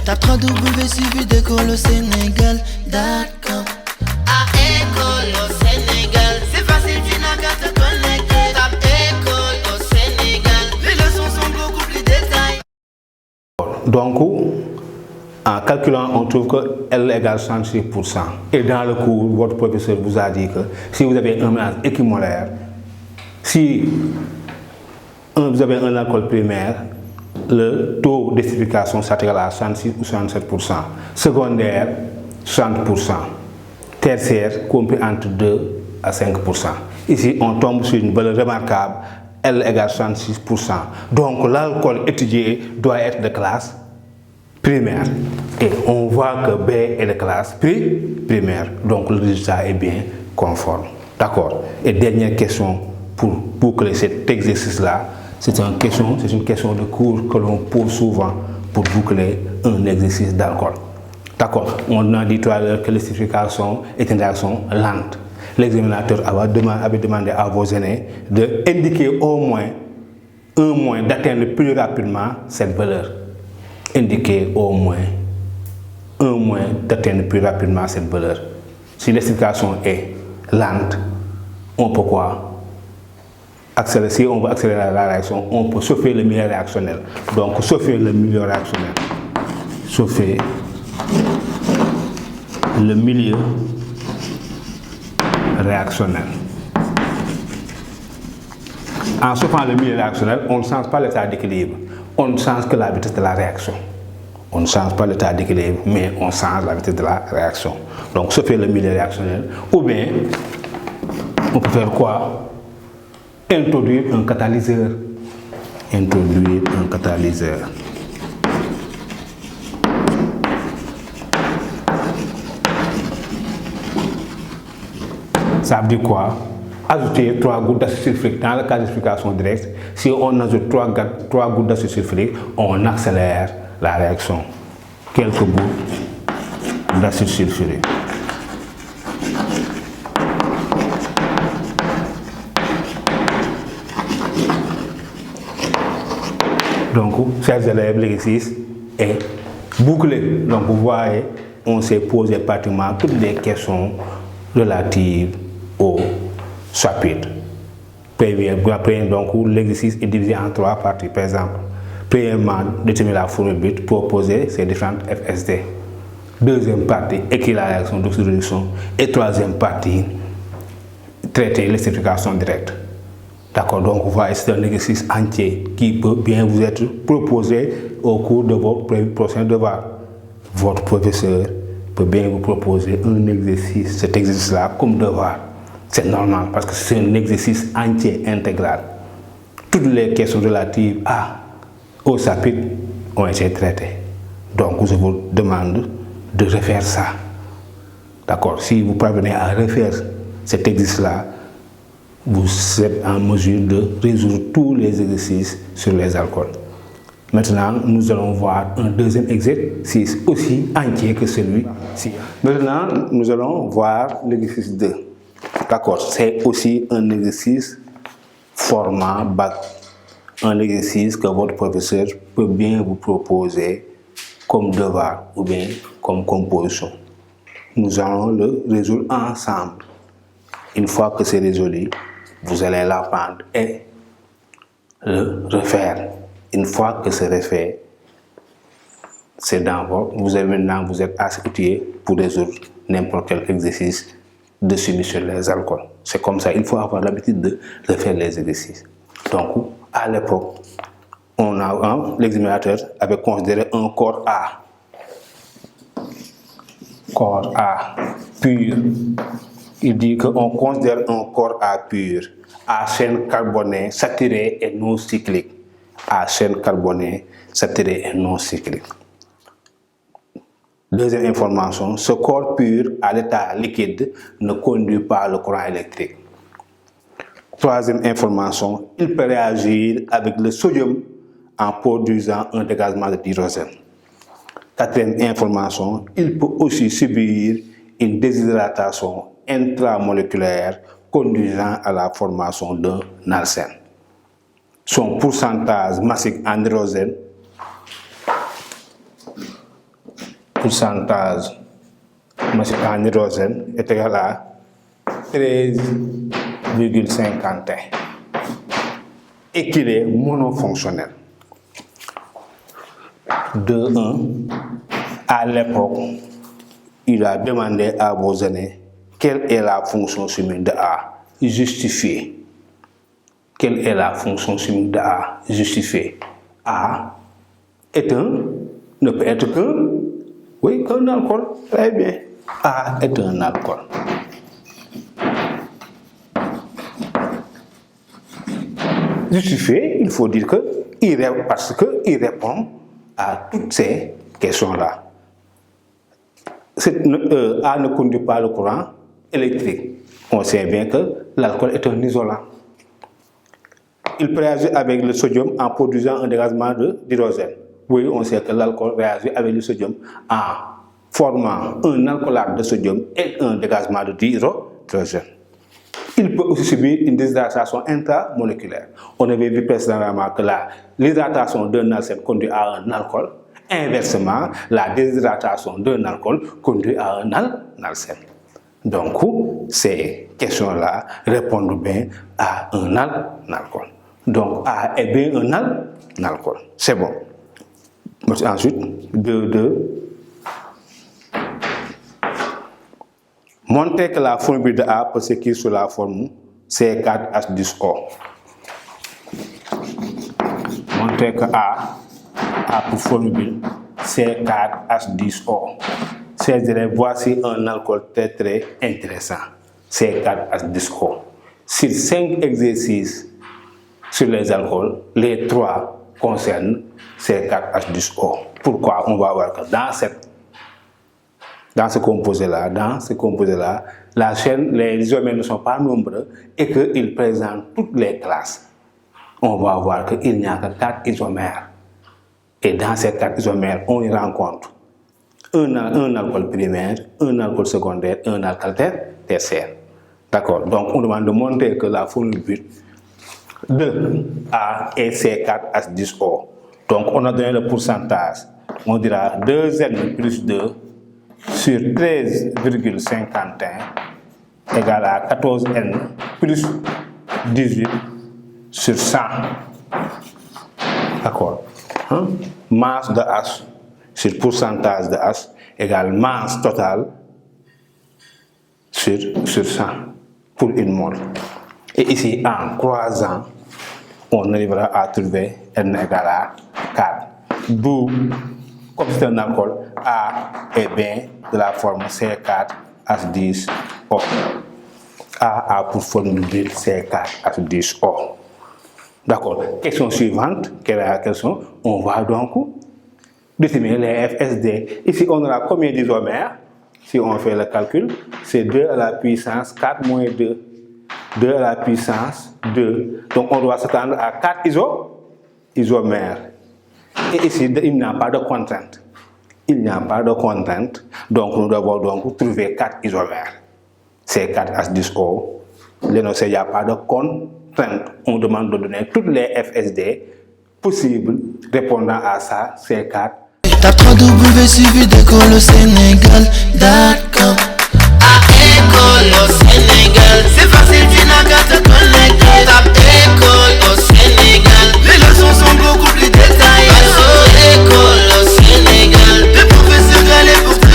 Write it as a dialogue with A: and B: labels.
A: Tape www.d'école au Sénégal.com. À école au Sénégal, c'est facile, tu n'as qu'à te connecter. Tape école au Sénégal, les leçons sont beaucoup plus détaillées.
B: Donc, en calculant, on trouve que L égale 66%. Et dans le cours, votre professeur vous a dit que si vous avez un mélange équimolaire, si vous avez un alcool primaire, le taux d'estérification s'atteigne à 66 ou 67%. Secondaire, 60%. Tertiaire, compris entre 2 à 5%. Ici, on tombe sur une valeur remarquable, L égale 66%. Donc, l'alcool étudié doit être de classe primaire. Et on voit que B est de classe primaire. Donc, le résultat est bien conforme. D'accord. Et dernière question pour boucler cet exercice-là. C'est une question de cours que l'on pose souvent pour boucler un exercice d'alcool. D'accord. On a dit tout à l'heure que l'esterification est une réaction lente. L'examinateur avait demandé à vos aînés d'indiquer au moins un moyen d'atteindre plus rapidement cette valeur. Indiquer au moins un moyen d'atteindre plus rapidement cette valeur. Si l'esterification est lente, on peut quoi? Accélérer. Si on veut accélérer la réaction, on peut chauffer le milieu réactionnel. Donc, chauffer le milieu réactionnel. Chauffer le milieu réactionnel. En chauffant le milieu réactionnel, on ne change pas l'état d'équilibre. On ne change que la vitesse de la réaction. On ne change pas l'état d'équilibre, mais on change la vitesse de la réaction. Donc, chauffer le milieu réactionnel. Ou bien, on peut faire quoi? Introduire un catalyseur. Introduire un catalyseur. Ça veut dire quoi? Ajouter 3 gouttes d'acide sulfurique. Dans le cas d'explication directe, si on ajoute 3 gouttes d'acide sulfurique, on accélère la réaction. Quelques gouttes d'acide sulfurique. Donc, chers élèves, l'exercice est bouclé. Donc, vous voyez, on s'est posé pratiquement toutes les questions relatives au chapitre. Donc, l'exercice est divisé en 3 parties. Par exemple, premièrement, déterminer la formule but, proposer ces différentes FSD. Deuxième partie, écrire la réaction d'oxydation. Et troisième partie, traiter l'esterification directe. D'accord, donc vous voyez, c'est un exercice entier qui peut bien vous être proposé au cours de votre prochain devoir. Votre professeur peut bien vous proposer un exercice, cet exercice-là comme devoir. C'est normal parce que c'est un exercice entier, intégral. Toutes les questions relatives au chapitre ont été traitées. Donc je vous demande de refaire ça. D'accord, si vous parvenez à refaire cet exercice-là, vous êtes en mesure de résoudre tous les exercices sur les alcools. Maintenant, nous allons voir un deuxième exercice aussi entier que celui-ci. Maintenant, nous allons voir l'exercice 2. D'accord, c'est aussi un exercice format bac. Un exercice que votre professeur peut bien vous proposer comme devoir ou bien comme composition. Nous allons le résoudre ensemble. Une fois que c'est résolu, vous allez l'apprendre et le refaire. Une fois que c'est refait, c'est dans votre... Vous êtes assis pour résoudre n'importe quel exercice de suivi sur les alcools. C'est comme ça, il faut avoir l'habitude de refaire les exercices. Donc, à l'époque, l'examinateur avait considéré un corps A. Corps A pur. Il dit qu'on considère un corps A pur à chaîne carbonée saturée et non cyclique. À chaîne carbonée saturée et non cyclique. Deuxième information, ce corps pur à l'état liquide ne conduit pas le courant électrique. Troisième information, il peut réagir avec le sodium en produisant un dégagement de d'hydrogène. Quatrième information, il peut aussi subir une déshydratation intramoléculaire conduisant à la formation d'un arsène. Son pourcentage massique en hydrogène pourcentage en hydrogène est égal à 13,51 et qu'il est monofonctionnel. 2.1. À l'époque, il a demandé à Bosene quelle est la fonction chimique de A. Justifier. Quelle est la fonction chimique de A? Justifier. A est ne peut être qu'un alcool. Très bien. A est un alcool. Justifier, il faut dire parce qu'il répond à toutes ces questions-là. A ne conduit pas le courant électrique. On sait bien que l'alcool est un isolant. Il réagit avec le sodium en produisant un dégagement d'hydrogène. Oui, on sait que l'alcool réagit avec le sodium en formant un alcoolate de sodium et un dégagement d'hydrogène. Il peut aussi subir une déshydratation intramoléculaire. On avait vu précédemment que l'hydratation d'un alcène conduit à un alcool. Inversement, la déshydratation d'un alcool conduit à un alcène. Donc, ces questions-là répondent bien à un alcool. Donc, A est bien un alcool. C'est bon. Ensuite, 2.2. Montrer que la formule de A peut s'écrire sous la forme C4H10O. Montrer que A pour formule C4H10O. C'est-à-dire, voici un alcool très intéressant. C4H10O. Sur 5 exercices sur les alcools, les 3 concernent C4H10O. Pourquoi? On va voir que dans ce composé-là, la chaîne, les isomères ne sont pas nombreux et qu'ils présentent toutes les classes. On va voir qu'il n'y a que 4 isomères. Et dans ces 4 isomères, on y rencontre un alcool primaire, un alcool secondaire et un alcool tertiaire. D'accord? Donc, on demande de montrer que la formule but de A est C4H10O. Donc, on a donné le pourcentage. On dira 2N plus 2 sur 13,51 égale à 14N plus 18 sur 100. D'accord? Masse de H sur pourcentage de H égale masse totale sur 100 pour une mole. Et ici, en croisant, on arrivera à trouver N égale à 4. D'où, comme c'est un alcool, A est bien de la forme C4H10O. A pour formule de C4H10O. D'accord. Question suivante. Quelle est la question? On va donc déterminer les FSD. Ici, on aura combien d'isomères? Si on fait le calcul, c'est 2 à la puissance 4 moins 2. 2 à la puissance 2. Donc, on doit s'attendre à 4 isomères. Et ici, il n'y a pas de contrainte. Il n'y a pas de contrainte. Donc, nous devons donc trouver 4 isomères. C'est 4H10O. L'énoncé, il n'y a pas de contrainte. On demande de donner toutes les FSD possibles répondant à ça, c'est 4.
A: Tape 3W suivi d'école au Sénégal.